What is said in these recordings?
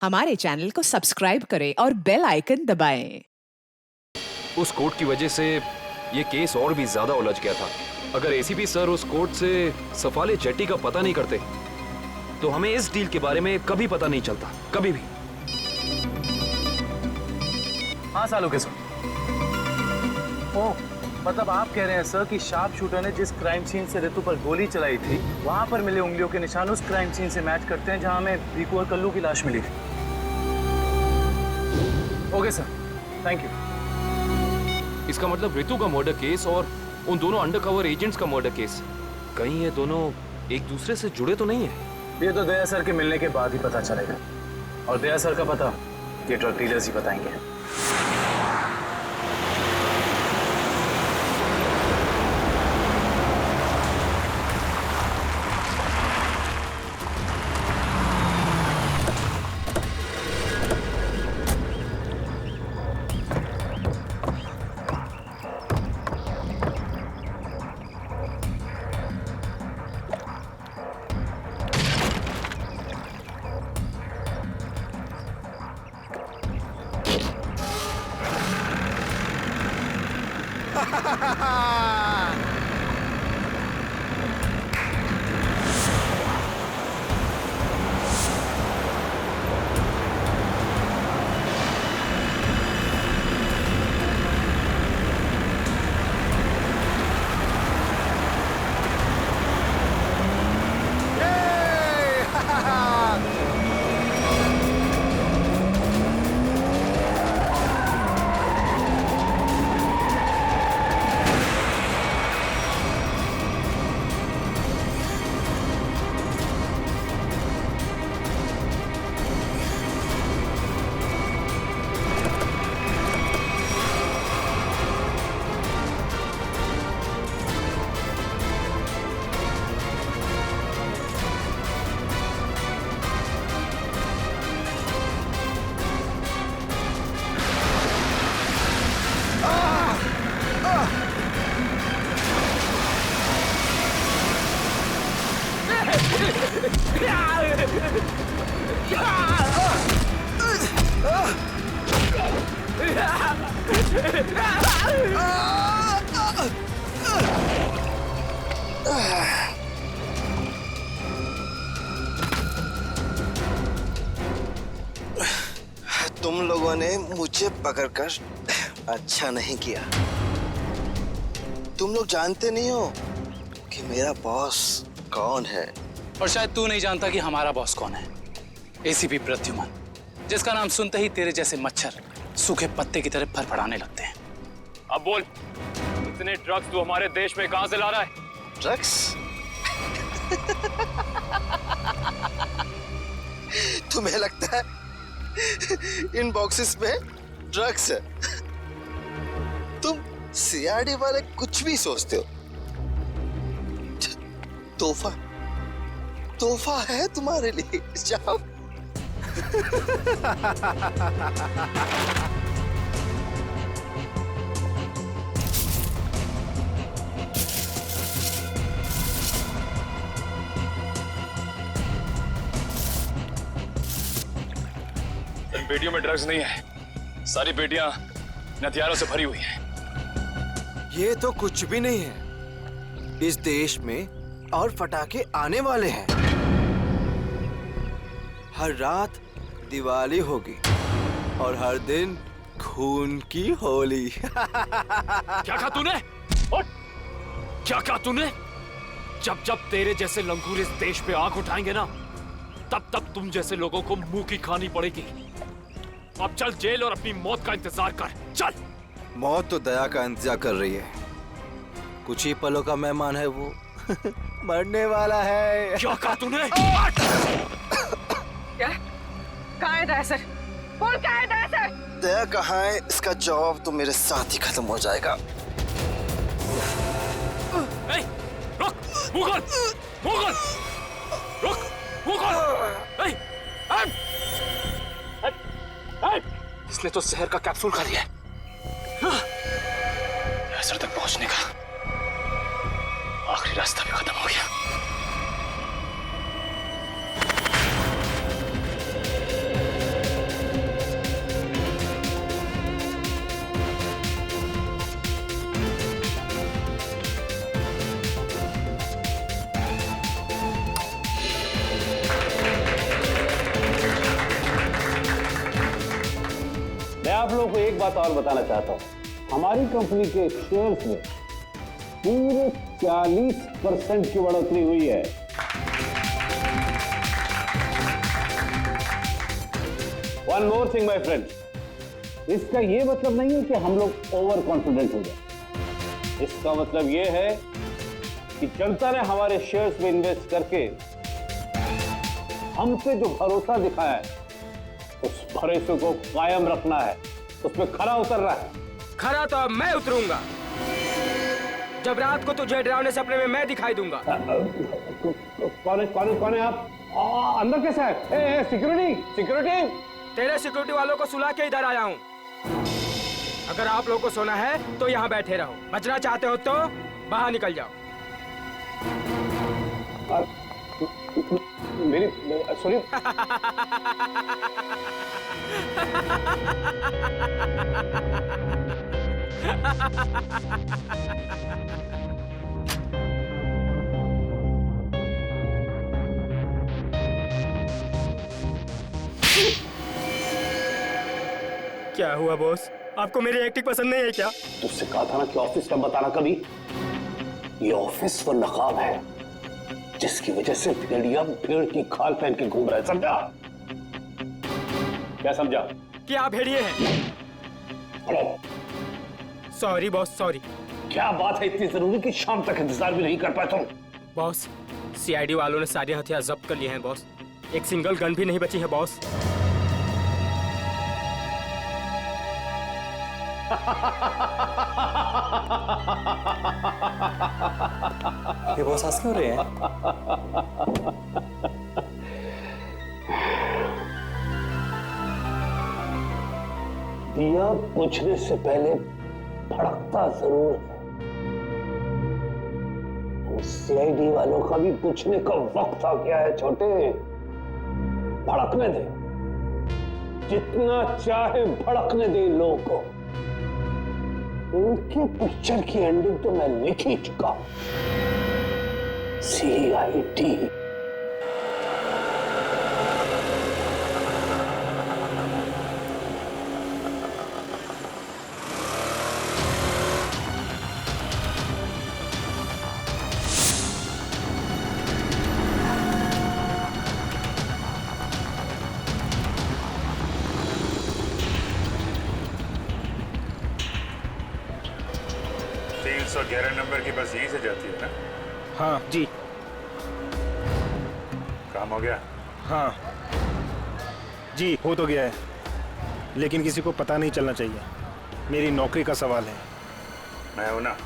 हमारे चैनल को सब्सक्राइब करें और बेल आइकन दबाएं। उस कोर्ट की वजह से ये केस और भी ज्यादा उलझ गया था। अगर एसीपी सर उस कोर्ट से सफाले जेट्टी का पता नहीं करते तो हमें इस डील के बारे में कभी पता नहीं चलता, कभी भी। हाँ सालों के सर। ओह, मतलब आप कह रहे हैं सर कि शार्प शूटर ने जिस क्राइम सीन से रितु पर गोली चलाई थी वहां पर मिले उंगलियों के निशान उस क्राइम सीन से मैच करते हैं जहां हमें रिकू और कल्लू की लाश मिली थी। Okay sir, thank you. इसका मतलब रितु का मर्डर केस और उन दोनों अंडरकवर एजेंट्स का मर्डर केस, कहीं ये दोनों एक दूसरे से जुड़े तो नहीं है? ये तो दया सर के मिलने के बाद ही पता चलेगा, और दया सर का पता ये ड्रग डीलर्स ही बताएंगे। तुम लोगों ने मुझे पकड़कर अच्छा नहीं किया। तुम लोग जानते नहीं हो कि मेरा बॉस कौन है। और शायद तू नहीं जानता कि हमारा बॉस कौन है। एसीपी प्रद्युमन, जिसका नाम सुनते ही तेरे जैसे मच्छर सूखे पत्ते की तरह फड़फड़ाने लगते हैं। अब बोल, इतने ड्रग्स तू हमारे देश में कहां से ला रहा है? ड्रग्स? तुम्हें लगता है इन बॉक्सेस में ड्रग्स है? तुम सीआरडी वाले कुछ भी सोचते हो। तोहफा तोहफा है तुम्हारे लिए, जाओ। इन पेटियों में ड्रग्स नहीं है, सारी पेटियां हथियारों से भरी हुई हैं। ये तो कुछ भी नहीं है। इस देश में और पटाखे आने वाले हैं। हर रात दिवाली होगी और हर दिन खून की होली। क्या कहा तूने? क्या कहा तूने? जब जब तेरे जैसे लंगूर इस देश पे आंख उठाएंगे ना, तब तब तुम जैसे लोगों को मुंह की खानी पड़ेगी। अब चल जेल और अपनी मौत का इंतजार कर, चल। मौत तो दया का इंतजार कर रही है। कुछ ही पलों का मेहमान है वो। मरने वाला है। क्या कहा तूने? क्या? कहाँ है दया सर? बोल, कहाँ है दया सर? दया कहाँ है, इसका जवाब तो मेरे साथ ही खत्म हो जाएगा। रुक, मुगल, मुगल, रुक, मुगल। इसने तो जहर का कैप्सूल खा लिया है। असर तक पहुंचने का आखिरी रास्ता भी खत्म हो गया। आप लोगों को एक बात और बताना चाहता हूं, हमारी कंपनी के शेयर्स में पूरे 40% की बढ़ोतरी हुई है। One more thing my friend, इसका यह मतलब नहीं है कि हम लोग ओवर कॉन्फिडेंट हो जाए। इसका मतलब यह है कि जनता ने हमारे शेयर्स में इन्वेस्ट करके हम पे जो भरोसा दिखाया है, उस भरोसे को कायम रखना है, उसमें खरा उतरना है। खरा तो अब मैं उतरूंगा, जब रात को तुझे डरावने सपने में मैं दिखाई दूंगा। कौन है आप? अंदर कैसे है? Security security. तेरे सिक्योरिटी वालों को सुला के इधर आया हूँ। अगर आप लोगों को सोना है तो यहाँ बैठे रहो, बचना चाहते हो तो बाहर निकल जाओ। मेरी सॉरी। क्या हुआ बॉस, आपको मेरी एक्टिंग पसंद नहीं है क्या? तुझसे कहा था ना कि ऑफिस का बताना कभी। ये ऑफिस वो नकाब है जिसकी वजह से भेड़िया भेड़ की खाल पहन के घूम रहा है, समझा? क्या समझा? कि आप भेड़िए हैं। Sorry boss, sorry. क्या बात है इतनी जरूरी कि शाम तक इंतजार भी नहीं कर पाए तुम? बॉस, सीआईडी वालों ने सारे हथियार जब्त कर लिए हैं बॉस। एक सिंगल गन भी नहीं बची है बॉस। ये बॉस हंस क्यों रहे हैं? दिया बुझने से पहले भड़कता जरूर है। सीआईडी वालों का भी बुझने का वक्त आ गया है छोटे। भड़कने दे, जितना चाहे भड़कने दे इन लोगों को। उनके पिक्चर की एंडिंग तो मैं लिख ही चुका हूं। सीआईडी। नंबर की बस यहीं से जाती है ना? हाँ जी। काम हो गया? हाँ जी, हो तो गया है, लेकिन किसी को पता नहीं चलना चाहिए। मेरी नौकरी का सवाल है। मैं हूं ना,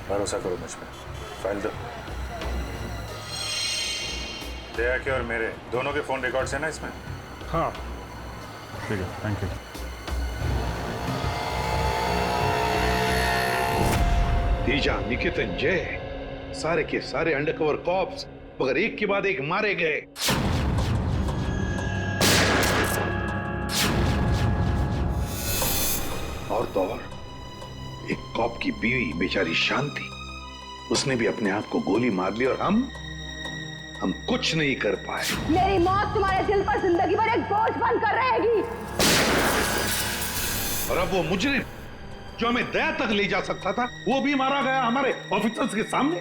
भरोसा करो मुझ पे। फाइल दो। दया के और मेरे दोनों के फोन रिकॉर्ड्स हैं ना इसमें? हाँ ठीक है, थैंक यू। तेजा, निकेतन, जय, सारे के सारे अंडरकवर कॉप्स मगर एक के बाद एक मारे गए। और तो और एक कॉप की बीवी बेचारी शांति, उसने भी अपने आप को गोली मार ली और हम कुछ नहीं कर पाए। मेरी मौत तुम्हारे दिल पर जिंदगी भर एक बोझ बनकर रहेगी। और अब वो मुजरिम जो हमें दया तक ले जा सकता था, वो भी मारा गया हमारे ऑफिसर्स के सामने।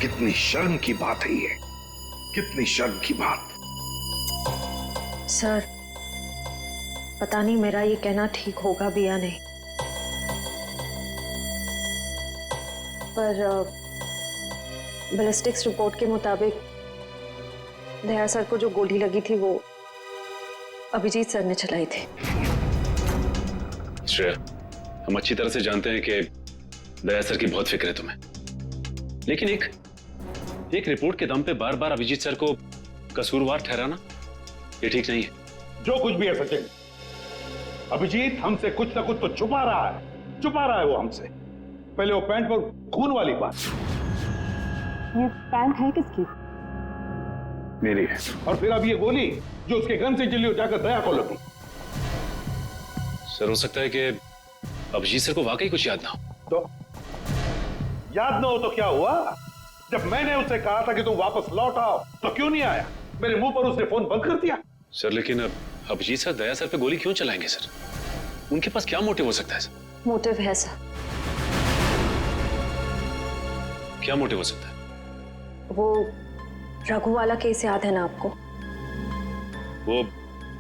कितनी शर्म की बात है ये, कितनी शर्म की बात। सर, पता नहीं मेरा ये कहना ठीक होगा भी या नहीं, पर बैलिस्टिक्स रिपोर्ट के मुताबिक दया सर को जो गोली लगी थी वो अभिजीत सर ने चलाई थी। श्रेया, हम अच्छी तरह से जानते हैं कि दया सर की बहुत फिक्र है तुम्हें, लेकिन एक रिपोर्ट के दम पे बार बार अभिजीत सर को कसूरवार ठहराना ये ठीक नहीं है। जो कुछ भी है सचिन, अभिजीत हमसे कुछ ना कुछ तो छुपा रहा है वो हमसे। पहले वो पैंट पर खून वाली बात। ये पैंट है किसकी? मेरी है। और फिर अब ये गोली जो उसके गन से चली हो जाकर दया को लगी। सर, हो सकता है कि अभिजीत सर को वाकई कुछ याद ना हो। तो याद ना हो तो क्या हुआ? जब मैंने उससे कहा था कि तुम वापस लौट आओ तो क्यों नहीं आया? मेरे मुंह पर उसने फोन बंद कर दिया। सर लेकिन अब अभिजीत सर दया सर पे गोली क्यों चलाएंगे सर? उनके पास क्या मोटिव हो सकता है सर? मोटिव है सर। क्या मोटिव हो सकता है? वो रघु वाला केस याद है ना आपको? वो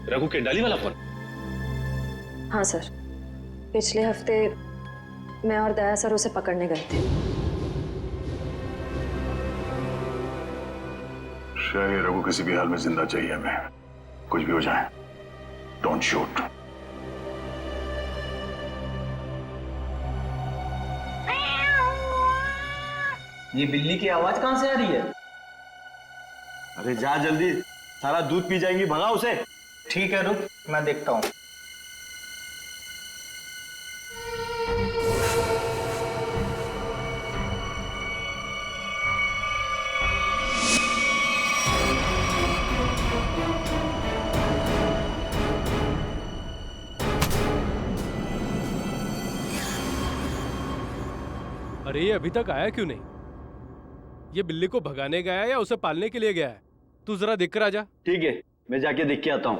रघु के डाली वाला फोन? हाँ सर, पिछले हफ्ते मैं और दया सर उसे पकड़ने गए थे। शायद रघु किसी भी हाल में जिंदा चाहिए हमें, कुछ भी हो जाए। Don't shoot. ये बिल्ली की आवाज कहां से आ रही है? अरे जा जल्दी, सारा दूध पी जाएंगी, भगा उसे। ठीक है, रुक मैं देखता हूं। अरे ये अभी तक आया क्यों नहीं? ये बिल्ली को भगाने गया है या उसे पालने के लिए गया है? तू जरा देख कर आ जा। ठीक है, मैं जाके देख के आता हूं।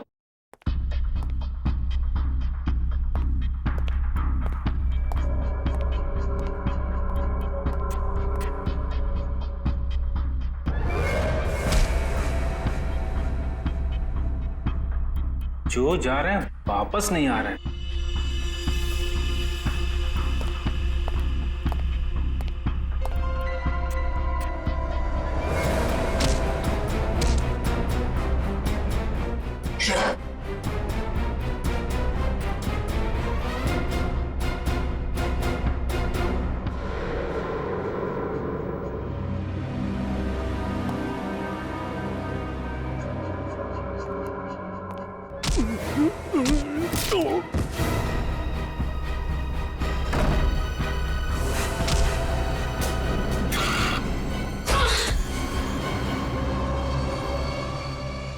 जो जा रहे हैं वापस नहीं आ रहे हैं।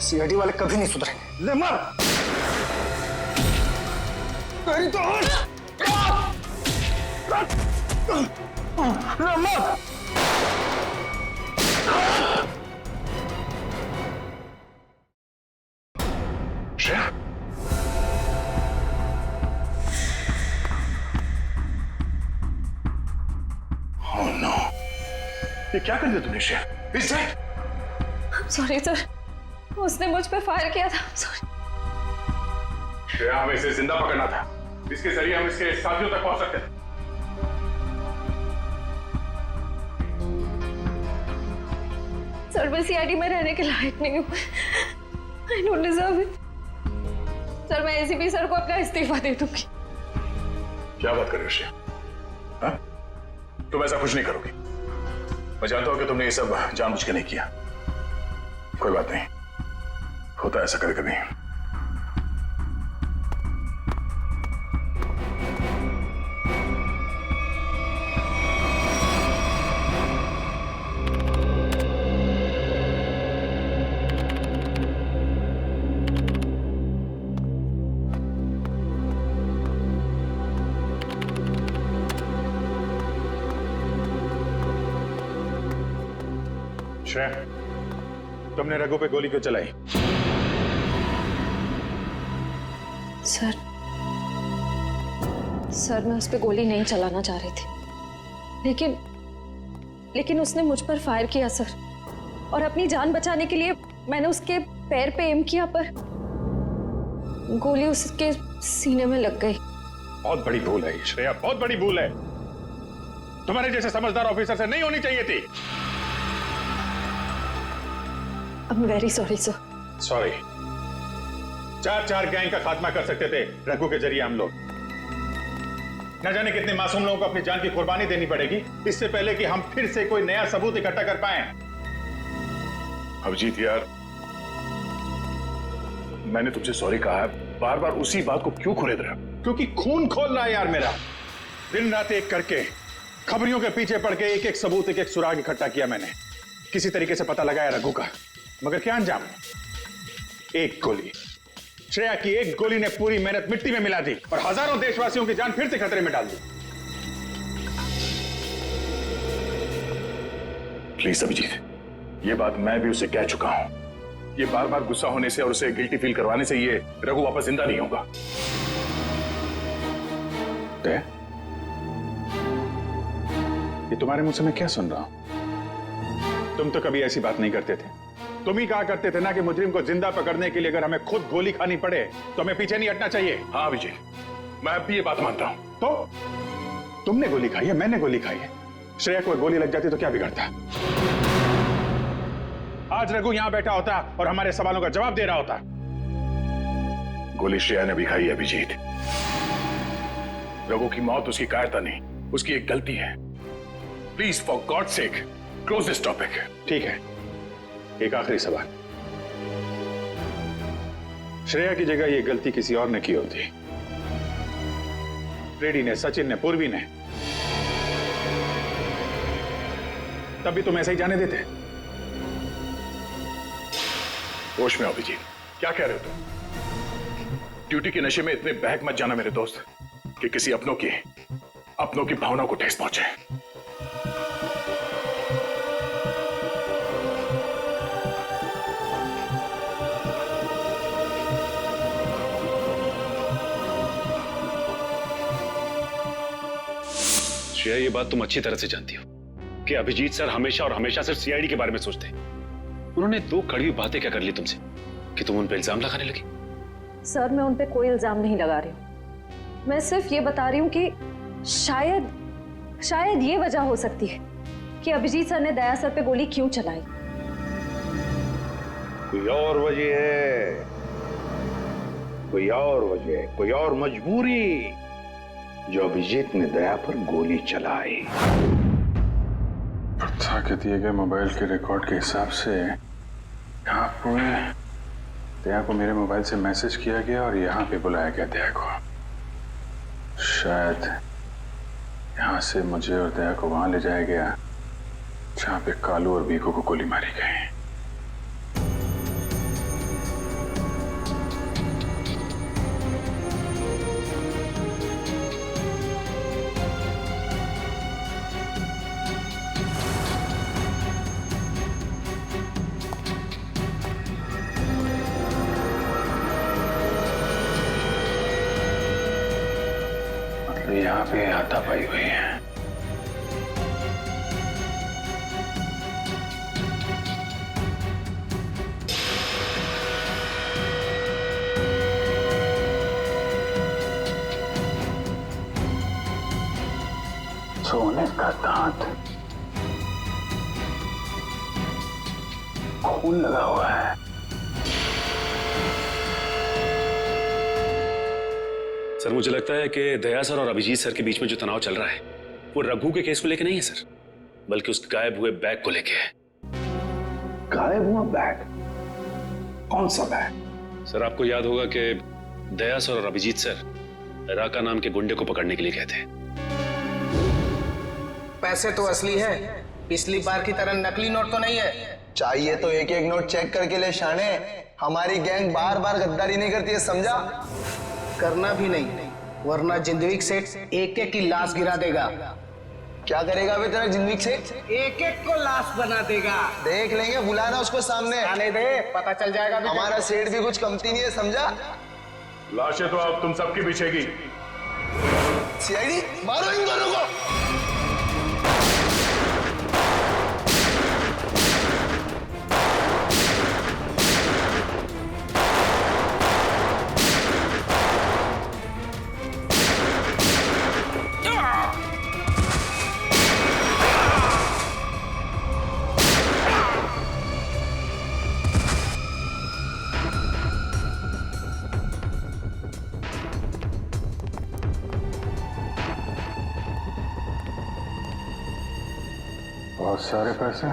सीआईडी वाले कभी नहीं सुधरेंगे। ले मर। तेरी तो ले मर। श्रेया, ओह नो, ये क्या कर दिया तूने श्रेया? इस सॉरी सर, उसने मुझ पे फायर किया था। सॉरी। श्रेया, हमें इसे जिंदा पकड़ना था, इसके जरिए हम इसके साथियों तक पहुंच सकते थे। सर मैं सीआईडी में रहने के लायक नहीं हूँ। I don't deserve it. Sir मैं एसीपी सर को अपना इस्तीफा दे दूंगी। क्या बात कर रही हो श्रेया? हाँ? तुम ऐसा कुछ नहीं करोगी। मैं जानता हूं कि तुमने ये सब जानबूझ के नहीं किया। कोई बात नहीं, होता है ऐसा कभी कभी। श्रेया, तुमने रघु पे गोली क्यों चलाई? सर मैं उस पे गोली नहीं चलाना चाह रही थी, लेकिन उसने मुझ पर फायर किया सर, और अपनी जान बचाने के लिए मैंने उसके पैर पे एम किया, पर गोली उसके सीने में लग गई। बहुत बड़ी भूल है श्रेया, बहुत बड़ी भूल है। तुम्हारे जैसे समझदार ऑफिसर से नहीं होनी चाहिए थी। I'm very sorry sir। Sorry. 4 gang का खात्मा कर सकते थे रघु के जरिए हम लोग। न जाने कितने मासूम लोगों को अपनी जान की कुर्बानी देनी पड़ेगी इससे पहले कि हम फिर से कोई नया सबूत इकट्ठा कर पाए। अभिजीत यार, मैंने तुमसे सॉरी कहा है, बार बार उसी बात को क्यों खुरेद रहे हो? क्योंकि खून खोल रहा है यार मेरा। दिन रात एक करके खबरियों के पीछे पड़ के एक सबूत, एक सुराग इकट्ठा किया मैंने। किसी तरीके से पता लगाया रघु का, मगर क्या अंजाम? एक गोली, श्रेया की एक गोली ने पूरी मेहनत मिट्टी में मिला दी और हजारों देशवासियों की जान फिर से खतरे में डाल दी। प्लीज अभिजीत, ये बात मैं भी उसे कह चुका हूं। ये बार बार गुस्सा होने से और उसे गिल्टी फील करवाने से ये रघु वापस जिंदा नहीं होगा। ये तुम्हारे मुंह से मैं क्या सुन रहा हूं? तुम तो कभी ऐसी बात नहीं करते थे। तुम ही कहा करते थे ना कि मुजरिम को जिंदा पकड़ने के लिए अगर हमें खुद गोली खानी पड़े तो हमें पीछे नहीं हटना चाहिए। हाँ अभिजीत, मैं अब भी ये बात मानता हूं। तो तुमने गोली खाई है, मैंने गोली खाई है। श्रेया को गोली लग जाती तो क्या बिगड़ता? आज रघु यहां बैठा होता और हमारे सवालों का जवाब दे रहा होता। गोली श्रेया ने भी खाई है अभिजीत। रघु की मौत उसकी कायरता नहीं, उसकी एक गलती है। Please for God sake close this topic. ठीक है, एक आखिरी सवाल। श्रेया की जगह ये गलती किसी और ने की होती, रेड्डी ने, सचिन ने, पूर्वी ने, तब भी तुम ऐसा ही जाने देते? होश में अभिजीत, क्या कह रहे हो तुम? ड्यूटी के नशे में इतने बहक मत जाना मेरे दोस्त कि किसी अपनों की भावना को ठेस पहुंचे। श्रेया, ये बात तुम अच्छी तरह से जानती हो कि अभिजीत सर हमेशा और हमेशा सिर्फ सीआईडी के बारे में सोचते हैं। उन्होंने 2 कड़वी बातें क्या कर ली तुमसे कि तुम उन पर इल्जाम लगाने लगी? सर, मैं उन पे कोई इल्जाम नहीं लगा रही हूँ। मैं सिर्फ ये बता रही हूँ कि शायद ये वजह हो सकती है कि अभिजीत सर ने दया सर पे गोली क्यों चलाई। कोई और वजह है, कोई और वजह, कोई और मजबूरी जो अभिजीत ने दया पर गोली चलाई। प्रथा के दिए गए मोबाइल के रिकॉर्ड के हिसाब से यहाँ पर दया को मेरे मोबाइल से मैसेज किया गया और यहाँ पे बुलाया गया दया को। शायद यहाँ से मुझे और दया को वहां ले जाया गया जहाँ पे कालू और बीकू को गोली मारी गई। यहाँ पे हाथापाई हुई है। सोने का दांत, खून लगा हुआ है। सर, मुझे लगता है कि दया सर और अभिजीत सर के बीच में जो तनाव चल रहा है वो रघु के केस को लेके नहीं है सर, बल्कि उस गायब हुए बैग को लेके है। गायब हुआ बैग? कौन सा बैग? सर, आपको याद होगा कि दया सर और अभिजीत सर राका नाम के गुंडे को पकड़ने के लिए गए थे। पैसे तो असली है, पिछली बार की तरह नकली नोट तो नहीं है। चाहिए तो एक एक नोट चेक करके ले शाने। हमारी गैंग बार बार गद्दारी नहीं करती है, समझा? करना भी नहीं, वरना जिंदगी सेठ एक एक की लाश गिरा देगा। क्या करेगा बे तेरा जिंदगी सेठ? एक एक को लाश बना देगा। देख लेंगे, बुलाना उसको सामने। आने दे, पता चल जाएगा। हमारा सेठ भी कुछ कमती नहीं है, समझा? लाशें तो अब तुम सबकी बिछेगी। सीआईडी, मारो इन दोनों को। बहुत सारे पैसे।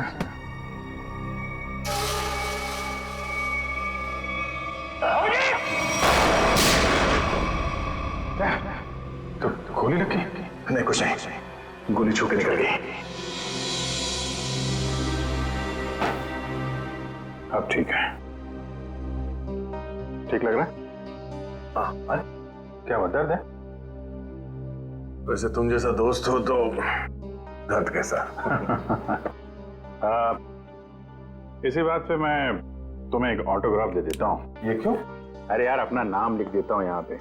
तो गोली लगी? नहीं, कुछ नहीं, गोली छू के निकल गई। अब ठीक है, ठीक लग रहा है? हाँ। अरे क्या हुआ, दर्द है? वैसे तुम जैसा दोस्त हो तो दर्द कैसा? इसी बात पे मैं तुम्हें एक ऑटोग्राफ दे देता हूँ। ये क्यों? अरे यार, अपना नाम लिख देता हूँ यहाँ पे,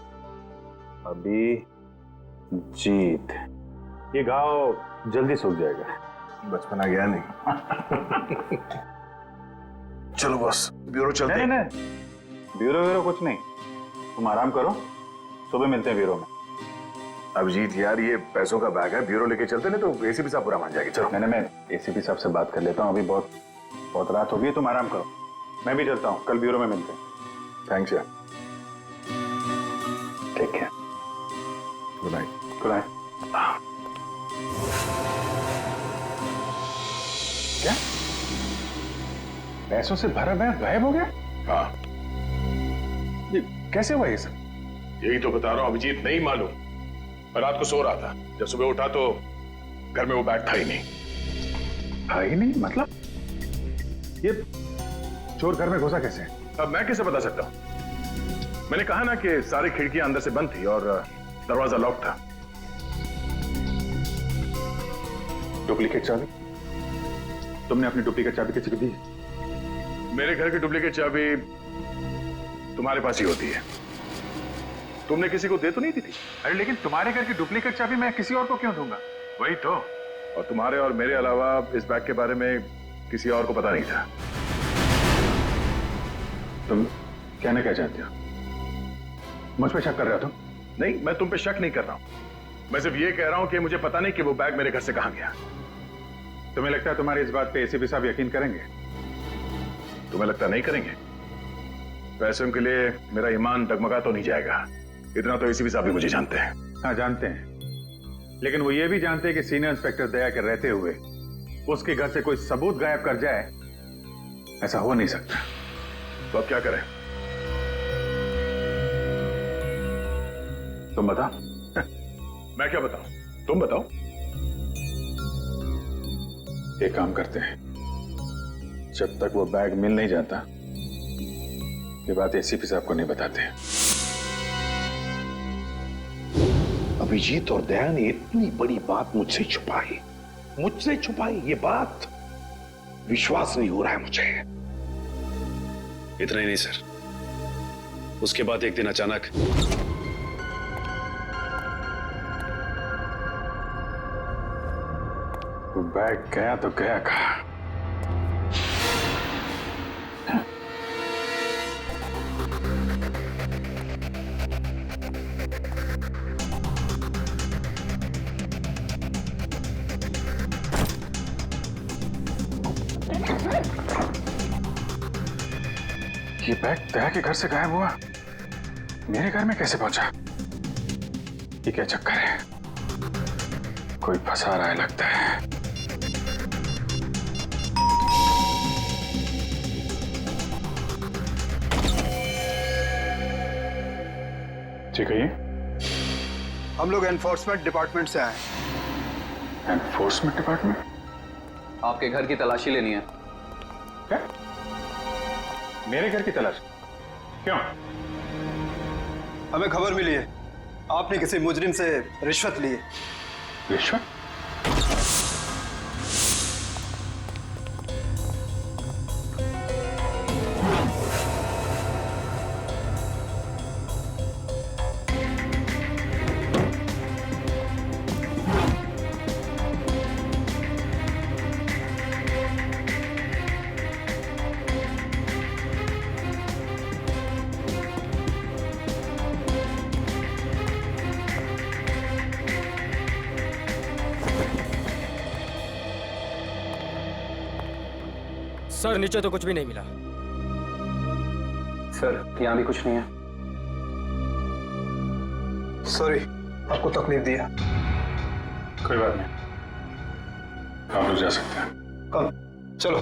अभिजीत। ये घाव जल्दी सूख जाएगा। बचपना गया नहीं। चलो बॉस, ब्यूरो चलते हैं। नहीं, ब्यूरो कुछ नहीं, तुम आराम करो, सुबह मिलते हैं ब्यूरो में। अभिजीत यार, ये पैसों का बैग है, ब्यूरो लेके चलते नहीं तो एसीपी साहब बुरा मान जाएगी। चलो। मैं एसीपी साहब से बात कर लेता हूँ, अभी बहुत रात हो गई, तुम आराम करो, मैं भी चलता हूँ, कल ब्यूरो में मिलते हैं। थैंक्स यार। ठीक है, गुड नाइट। Good night. क्या पैसों से भरा बैग गायब हो गया? हाँ, ये कैसे हुआ ये सब? यही तो बता रहा हूँ अभिजीत, नहीं मालूम। मैं रात को सो रहा था, जब सुबह उठा तो घर में वो बैग था ही नहीं। था ही नहीं मतलब? ये चोर घर में घुसा कैसे? अब मैं कैसे बता सकता हूँ? मैंने कहा ना कि सारी खिड़कियां अंदर से बंद थी और दरवाजा लॉक था। डुप्लीकेट चाबी? तुमने अपनी डुप्लीकेट चाबी किसी को दी? मेरे घर की डुप्लीकेट चाबी तुम्हारे पास ही होती है, तुमने किसी को दे तो नहीं दी थी? अरे लेकिन तुम्हारे घर की डुप्लीकेट चाबी मैं किसी और को क्यों दूंगा? वही तो, और तुम्हारे और मेरे अलावा इस बैग के बारे में किसी और को पता नहीं था। तुम कहना क्या चाहते हो? मुझ पे शक कर रहे हो तुम? नहीं, मैं तुम पे शक नहीं कर रहा हूं, मैं सिर्फ ये कह रहा हूं कि मुझे पता नहीं कि वो बैग मेरे घर से कहां गया। तुम्हें लगता है तुम्हारी इस बात पे एसीपी साहब यकीन करेंगे? तुम्हें लगता नहीं करेंगे? पैसों के लिए मेरा ईमान डगमगा तो नहीं जाएगा, इतना तो एसीपी साहब भी मुझे जानते हैं। हाँ जानते हैं, लेकिन वो ये भी जानते हैं कि सीनियर इंस्पेक्टर दया के रहते हुए उसके घर से कोई सबूत गायब कर जाए, ऐसा हो नहीं सकता। तो अब क्या करें? तुम बताओ। मैं क्या बताऊं? तुम बताओ। एक काम करते हैं, जब तक वो बैग मिल नहीं जाता ये बात एसीपी साहब को नहीं बताते। अभिजीत और दया ने इतनी बड़ी बात मुझसे छुपाई, ये बात विश्वास नहीं हो रहा है मुझे। इतना ही नहीं सर, उसके बाद एक दिन अचानक वो बैग गया तो गया कहाँ? ये बैग दया के घर से गायब हुआ, मेरे घर में कैसे पहुंचा? ये क्या चक्कर है? कोई फंसा रहा है लगता है। ठीक है, ये हम लोग एनफोर्समेंट डिपार्टमेंट से आए हैं। Enforcement department? आपके घर की तलाशी लेनी है। क्या? मेरे घर की तलाश? क्यों? हमें खबर मिली है आपने किसी मुजरिम से रिश्वत ली है। रिश्वत? सर नीचे तो कुछ भी नहीं मिला। सर यहाँ भी कुछ नहीं है। सॉरी, आपको तकलीफ दिया। कोई बात नहीं, आप लोग जा सकते हैं। कम चलो।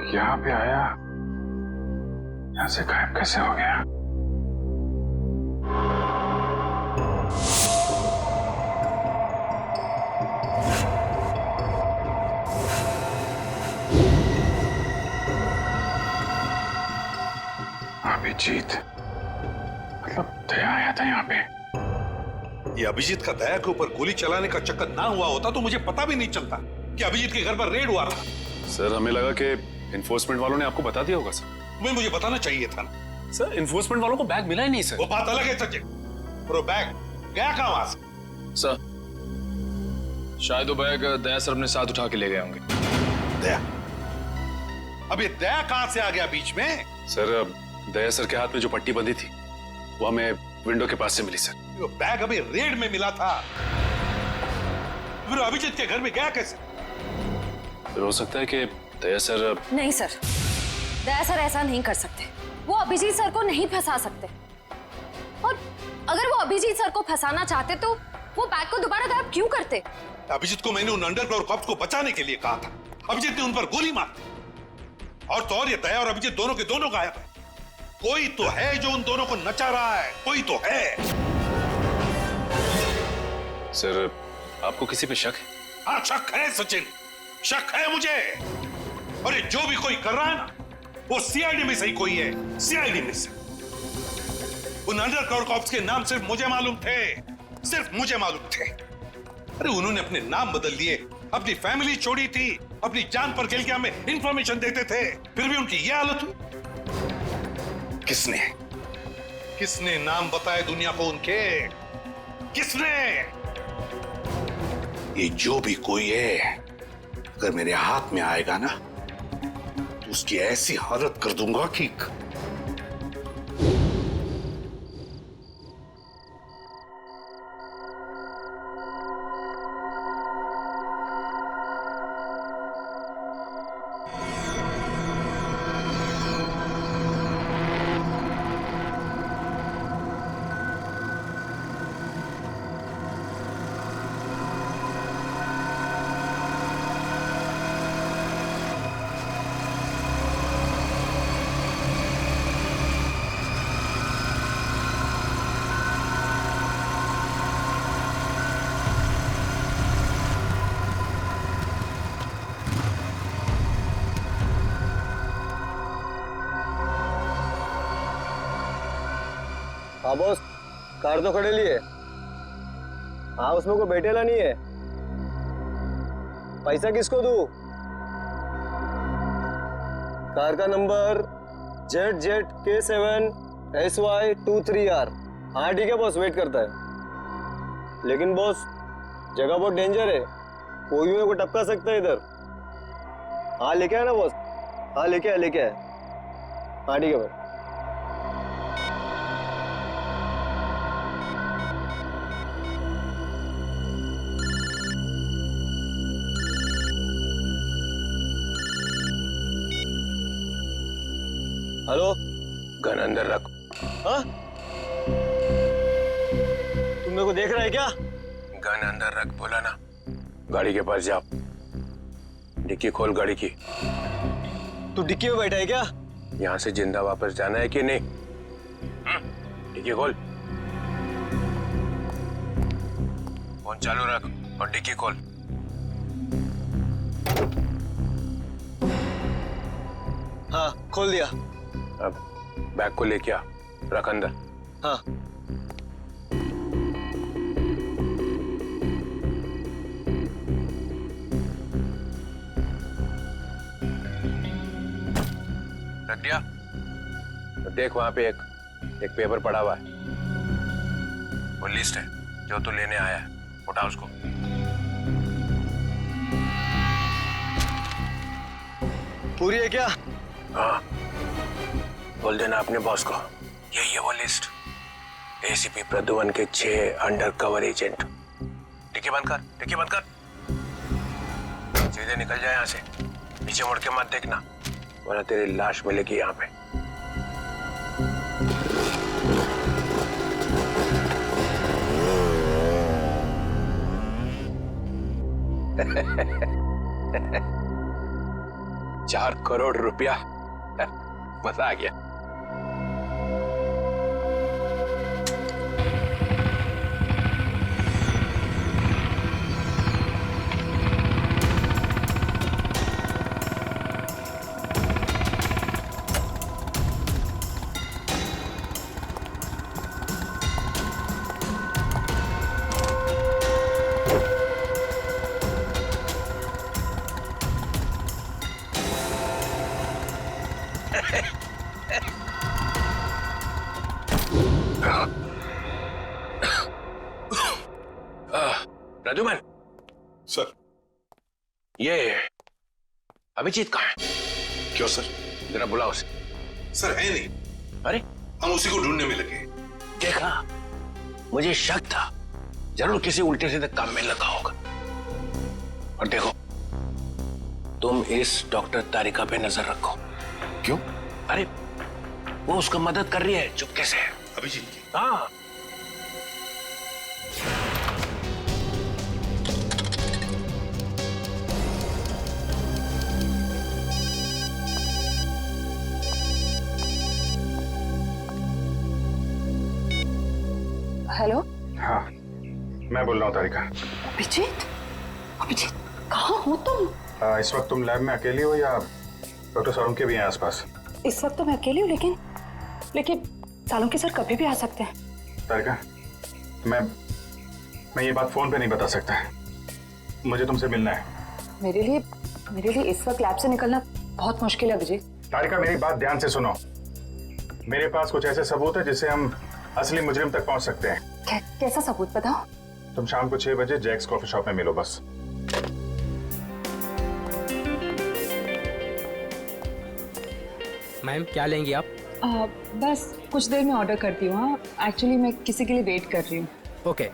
यहाँ पे आया, यहाँ से गायब कैसे हो गया? अभिजीत, मतलब दया आया था यहाँ पे। ये अभिजीत का दया के ऊपर गोली चलाने का चक्कर ना हुआ होता तो मुझे पता भी नहीं चलता कि अभिजीत के घर पर रेड हुआ था। सर हमें लगा कि इन्फोर्समेंट वालों ने आपको बता दिया होगा सर। तुम्हें मुझे बताना चाहिए था ना। सर इन्फोर्समेंट वालों को बैग मिला ही नहीं सर। वो बात अलग है सचिन, और वो बैग गया कहाँ वहां से? सर शायद वो बैग दया सर अपने साथ उठा के ले गए होंगे। दया? अब ये दया कहां से आ गया बीच में? सर दया सर के हाथ में जो पट्टी बंधी थी वो हमें विंडो के पास से मिली सर। वो बैग अभी रेड में मिला था, फिर अभिजीत के घर में गया कैसे? फिर हो सकता है कि दया सर। नहीं सर, दया सर ऐसा नहीं कर सकते। वो अभिजीत सर को नहीं फंसा सकते, और अगर वो अभिजीत सर को फंसाना चाहते तो वो बैग को दोबारा गायब क्यों करते? अभिजीत को मैंने उन अंडरग्राउंड कॉप्स को बचाने के लिए कहा था, अभिजीत ने उन पर गोली मार दी। और तो और ये दया और अभिजीत दोनों के दोनों गायब है। कोई तो है जो उन दोनों को नचा रहा है, कोई तो है। सर आपको किसी पे शक है? हाँ शक है सचिन, शक है मुझे। और ये जो भी कोई कर रहा है ना, वो सीआईडी में से ही कोई है, सीआईडी में से। उन अंडरग्राउंड कॉप्स के नाम सिर्फ मुझे मालूम थे, सिर्फ मुझे मालूम थे। अरे उन्होंने अपने नाम बदल लिए, अपनी फैमिली छोड़ी थी, अपनी जान पर खेल के हमें इंफॉर्मेशन देते थे, फिर भी उनकी यह हालत हुई। किसने नाम बताए दुनिया को उनके? किसने? ये जो भी कोई है, अगर मेरे हाथ में आएगा ना तो उसकी ऐसी हालत कर दूंगा कि हाँ बॉस, कार तो खड़े लिए। हाँ उसमें कोई बैठेला नहीं है। पैसा किसको दूं? कार का नंबर ZZK7SY23R। हाँ ठीक है बॉस, वेट करता है। लेकिन बॉस जगह बहुत डेंजर है, कोई भी मेरे को टपका सकता है इधर। हाँ लेके आया ना बॉस? हाँ लेके आया। हाँ ठीक है भाई। हेलो, गन अंदर रख। हाँ? तुम मेरे को देख रहा है क्या? गन अंदर रख बोला ना। गाड़ी के पास जा, डिक्की खोल गाड़ी की। तू डिक्की में बैठा है क्या? यहाँ से जिंदा वापस जाना है कि नहीं? डिक्की खोल। फोन चालू रख और डिक्की खोल। हाँ खोल दिया। अब बैग को लेके आ, रख अंदर। हाँ। रख दिया? तो देख वहां पे एक पेपर पड़ा हुआ है, वो लिस्ट है जो तू लेने आया है। उठा उसको। पूरी है क्या? हाँ, बोल देना अपने बॉस को यही है वो लिस्ट। एसीपी प्रद्युमन के 6 अंडरकवर एजेंट। डिक्की बंद कर। सीधे निकल जाए यहाँ से, पीछे मुड़ के मत देखना, वरना तेरी लाश मिलेगी यहाँ पे। ₹4 करोड़ मजा आ गया। प्रद्युमन सर, ये अभिजीत कहाँ है? क्यों सर? जरा बुलाओ उसे। सर है नहीं। अरे हम उसी को ढूंढने में लगे। देखा, मुझे शक था, जरूर किसी उल्टे सीधे काम में लगा होगा। और देखो, तुम इस डॉक्टर तारिका पे नजर रखो। क्यों? अरे वो उसको मदद कर रही है चुपके से। अभिजीत की? हाँ। हेलो। हाँ, मैं बोल रहा हूँ तारिका। अभिजीत, अभिजीत कहाँ हो तुम? इस वक्त तुम लैब में अकेली हो या डॉक्टर सारुण के भी हैं आसपास? इस वक्त तो मैं अकेली हूँ, लेकिन सालुंके सर कभी भी आ सकते हैं। तारिका, मैं ये बात फोन पे नहीं बता सकता। मुझे तुमसे मिलना है। मेरे लिए इस वक्त लैब से निकलना बहुत मुश्किल है अभिजीत। तारिका, मेरी बात ध्यान से सुनो। मेरे पास कुछ ऐसे सबूत है जिससे हम असली मुजरिम तक पहुंच सकते हैं। कैसा सबूत बताओ? तुम शाम को 6 बजे जैक्स कॉफी शॉप में मिलो बस। मैम क्या लेंगी आप? बस कुछ देर में ऑर्डर करती हूँ। हाँ, एक्चुअली मैं किसी के लिए वेट कर रही हूँ। ओके।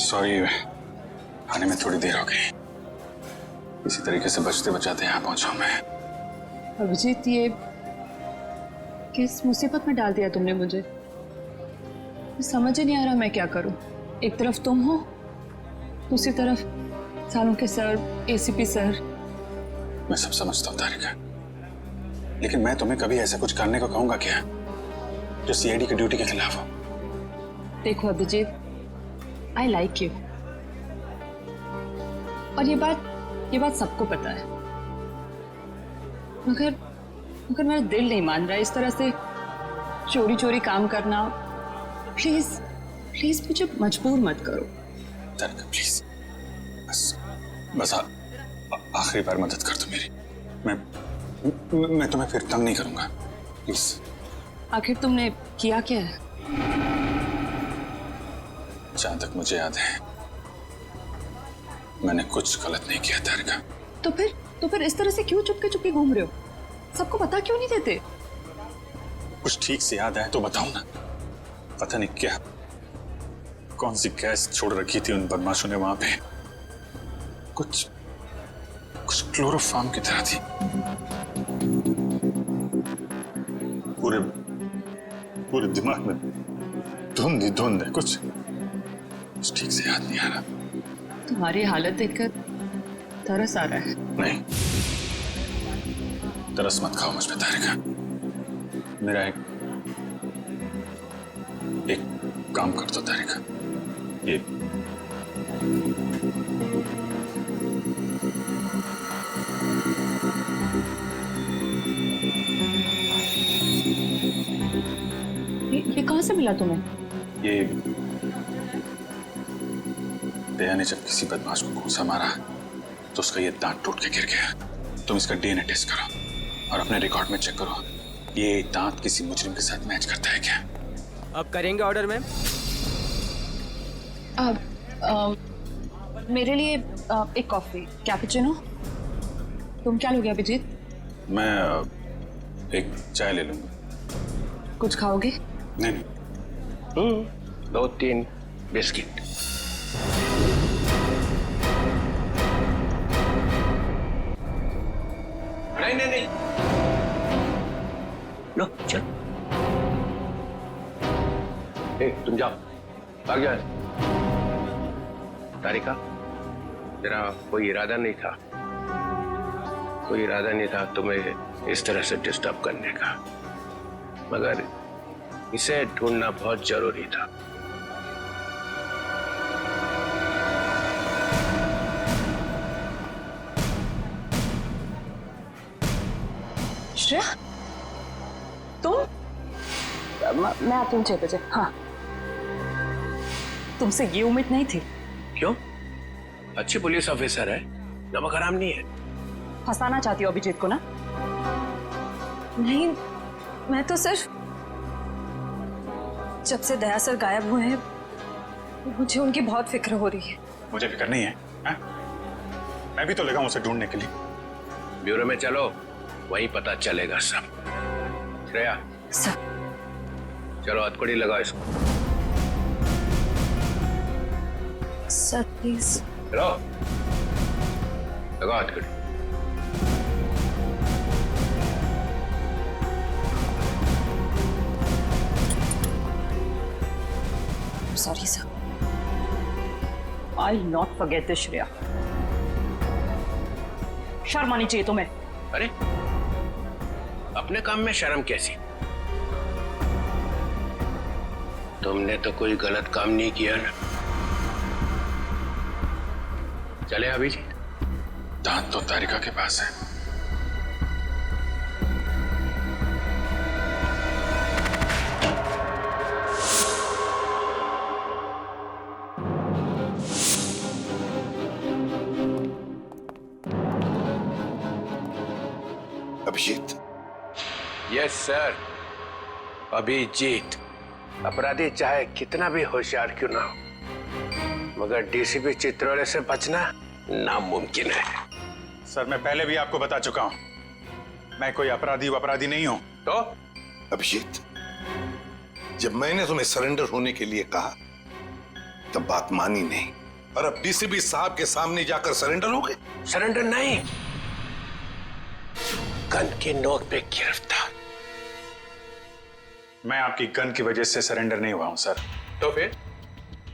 सॉरी, आने में थोड़ी देर हो गई। इसी तरीके से बचते बचाते यहाँ पहुंचा मैं। अभिजीत, ये किस मुसीबत में डाल दिया तुमने मुझे? समझ ही नहीं आ रहा मैं क्या करूं। एक तरफ तुम हो, दूसरी तरफ सालुंके सर, एसीपी सर। मैं सब समझता हूँ तारिका, लेकिन मैं तुम्हें कभी ऐसा कुछ करने को कहूंगा क्या जो सीआईडी की ड्यूटी के खिलाफ हो? देखो अभिजीत, आई लाइक यू, और ये बात सबको पता है, मगर मेरा दिल नहीं मान रहा है इस तरह से चोरी चोरी काम करना। प्लीज मुझे मजबूर मत करो। तारिका प्लीज, बस आखिरी बार मदद कर दो मेरी। मैं तुम्हें फिर तंग नहीं करूंगा, प्लीज। आखिर तुमने किया क्या है? जहां तक मुझे याद है मैंने कुछ गलत नहीं किया तारिका। तो फिर इस तरह से क्यों चुपके घूम रहे हो? सबको पता क्यों नहीं देते? कुछ ठीक से याद आए तो बताओ ना। पता नहीं क्या, कौन सी गैस छोड़ रखी थी उन बदमाशों ने वहां पे। कुछ क्लोरोफॉर्म की तरह थी। पूरे दिमाग में धुंध है। कुछ ठीक से याद नहीं आ रहा। तुम्हारी हालत देखकर तरस आ रहा है। नहीं, तरस मत खाओ मुझ पे तारिका। मेरा एक काम कर दो तारिका। ये कहां से मिला तुम्हें? ये दया ने जब किसी बदमाश को घूंसा मारा तो उसका ये दांत टूट के गिर गया। तुम इसका डीएनए टेस्ट करो और अपने रिकॉर्ड में चेक करो, ये दांत किसी मुजरिम के साथ मैच करता है क्या? अब करेंगे ऑर्डर मैम? मेरे लिए एक कॉफी कैपुचिनो। तुम क्या लोगे अभिजीत? मैं एक चाय ले लूंगा। कुछ खाओगे? नहीं। 2-3 बिस्किट। नहीं। लो चल। तुम जाओ, भाग जाओ। तारिका, तेरा कोई इरादा नहीं था तुम्हें इस तरह से डिस्टर्ब करने का, मगर इसे ढूंढना बहुत जरूरी था। श्रेया, तुम? मैं आती हूँ 6 बजे। हाँ, तुमसे ये उम्मीद नहीं थी। क्यों? अच्छी पुलिस ऑफिसर है, नमक हराम नहीं है। फंसाना चाहती हो अभिजीत को ना? नहीं, मैं तो सिर्फ जब से दया सर गायब हुए हैं मुझे उनकी बहुत फिक्र हो रही है। मुझे फिक्र नहीं है, है? मैं भी तो लगा हूं उसे ढूंढने के लिए। ब्यूरो में चलो, वही पता चलेगा सब। श्रेया सर, चलो हथकड़ी लगाओ इसको। Sir please. चलो लगाओ हथकड़ी। Sorry sir. I not forget this Shreya. शर्म आनी चाहिए तुम्हें। अरे अपने काम में शर्म कैसी? तुमने तो कोई गलत काम नहीं किया ना। चले अभिजीत। दांत तो तारिका के पास है। अभिजीत। Yes sir, Abhijeet. अपराधी चाहे कितना भी होशियार क्यों ना हो, मगर डीसीपी चित्रोले से बचना नामुमकिन है। सर मैं पहले भी आपको बता चुका हूं, मैं कोई अपराधी नहीं हूं। तो अभिजीत, जब मैंने तुम्हें सरेंडर होने के लिए कहा तब बात मानी नहीं, और अब डीसीपी साहब के सामने जाकर सरेंडर हो गए। सरेंडर नहीं, गन की नोक पे गिरफ्तार। मैं आपकी गन की वजह से सरेंडर नहीं हुआ हूं सर। तो फिर?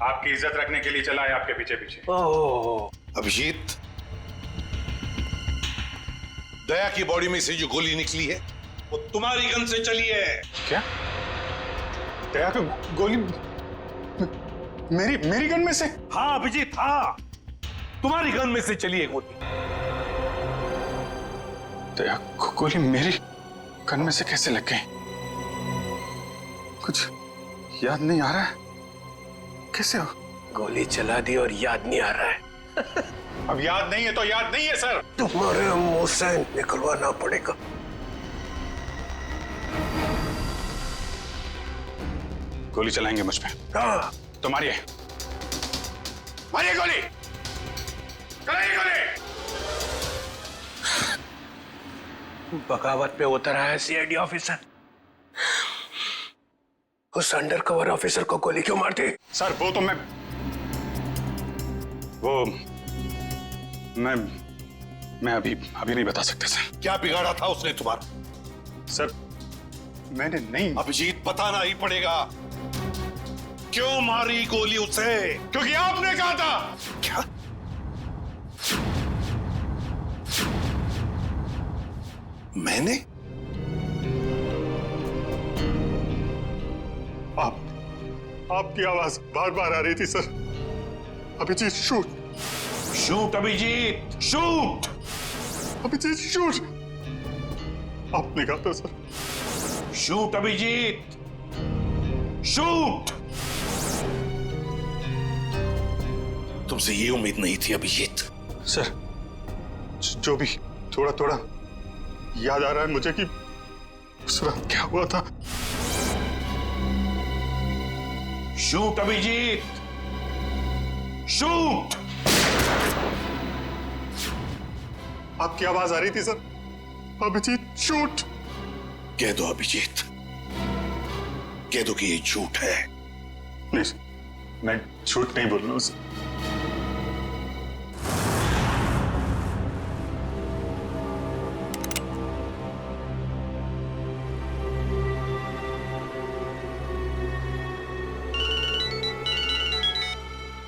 आपकी इज्जत रखने के लिए चला है आपके पीछे पीछे। ओह अभिजीत, दया की बॉडी में से जो गोली निकली है वो तुम्हारी गन से चली है। क्या? दया को गोली मेरी गन में से? हाँ अभिजीत, हाँ, तुम्हारी गन में से चली है गोली। दया को गोली मेरी गन में से कैसे लग गई? कुछ याद नहीं आ रहा है। कैसे हो? गोली चला दी और याद नहीं आ रहा है। अब याद नहीं है तो याद नहीं है सर। तुम्हारे मुंह से निकलवाना पड़ेगा। गोली चलाएंगे मुझ पे? हाँ। तो मारिए गोली, चलाइए गोली। बगावत पे उतर आया सीआईडी ऑफिसर। उस अंडरकवर ऑफिसर को गोली क्यों मारती? सर वो तो मैं अभी नहीं बता सकते सर। क्या बिगाड़ा था उसने तुम्हारा? सर मैंने नहीं। अभिजीत, बताना ही पड़ेगा। क्यों मारी गोली उसे? क्योंकि आपने कहा था। क्या? मैंने? आपकी आवाज बार बार आ रही थी sir. Abhijeet shoot. Shoot Abhijeet, shoot. Abhijeet shoot. आपने कहा था सर। Shoot Abhijeet, shoot. तुमसे ये उम्मीद नहीं थी अभिजीत। सर जो भी थोड़ा थोड़ा याद आ रहा है मुझे कि उस रात क्या हुआ था। Shoot Abhijeet, shoot. आपकी आवाज आ रही थी सर। अभिजीत शूट। कह दो अभिजीत, कह दो कि ये झूठ है। नहीं सर, मैं झूठ नहीं बोल रहा हूं सर।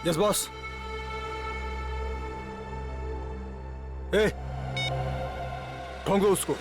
Yes boss. ए, ढूंढो उसको।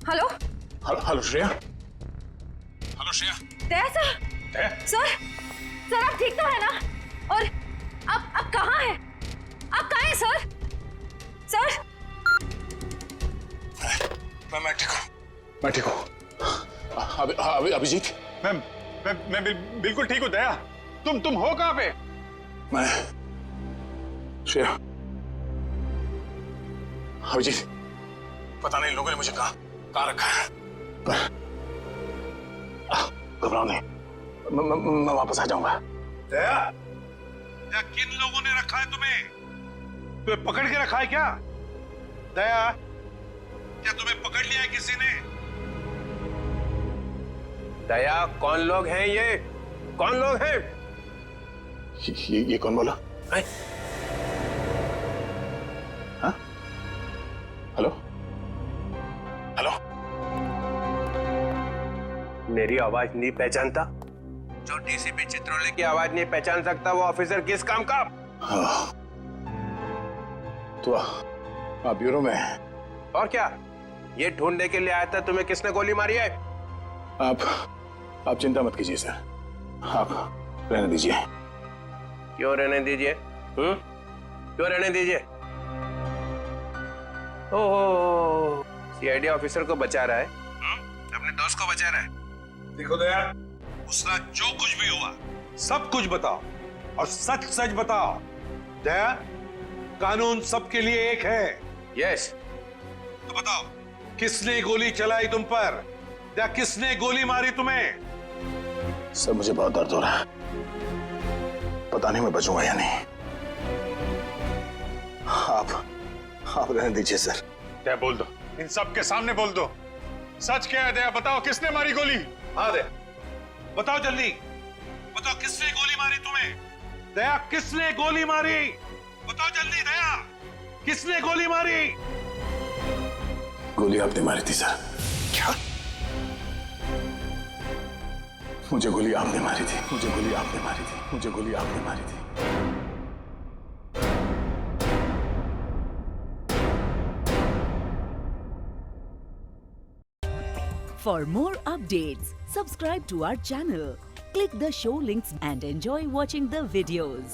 Hello hello Shreya. Hello Shreya. Daya sir. Daya? Sir आप ठीक तो है ना? और आप कहाँ हैं? आप कहाँ हैं सर? सर मैं ठीक हूँ। अभिजीत। मैं बिल्कुल ठीक हूँ। दया तुम हो कहाँ पे? मैं श्रेया। अभिजीत पता नहीं लोगों ने मुझे कहाँ रखा है, पर घबराओ नहीं, मैं वापस आ जाऊंगा। दया किन लोगों ने रखा है तुम्हें? तुम्हें पकड़ के रखा है क्या? दया क्या तुम्हें पकड़ लिया है किसी ने? दया कौन लोग हैं ये? कौन लोग हैं? ये कौन बोला? हाँ? Hello hello. मेरी आवाज नहीं पहचानता? जो डीसीपी चित्रोले की आवाज नहीं पहचान सकता वो ऑफिसर किस काम का? हाँ। तो आप ब्यूरो में हैं? और क्या ये ढूंढने के लिए आया था तुम्हें किसने गोली मारी है? आप चिंता मत कीजिए सर, आप रहने दीजिए। क्यों रहने दीजिए? क्यों रहने दीजिए? ओह सीआईडी ऑफिसर को बचा रहा है, अपने दोस्त को बचा रहा है। देखो दया, उसका जो कुछ भी हुआ सब कुछ बताओ और सच सच बताओ। दया कानून सबके लिए एक है। यस। तो बताओ किसने गोली चलाई तुम पर, या किसने गोली मारी तुम्हें? सर मुझे बहुत दर्द हो रहा है, पता नहीं मैं बचूंगा या नहीं। आप रहने दीजिए सर। दया बोल दो, इन सब के सामने बोल दो, सच क्या है? दया बताओ किसने मारी गोली? हाँ दया बताओ जल्दी, बताओ किसने गोली मारी तुम्हें? दया किसने गोली मारी? बताओ जल्दी दया, किसने गोली मारी? गोली आपने मारी थी सर। क्या? मुझे गोली आपने मारी थी, मुझे गोली आपने मारी थी, मुझे गोली आपने मारी थी। For more updates, subscribe to our channel, click the show links and enjoy watching the videos.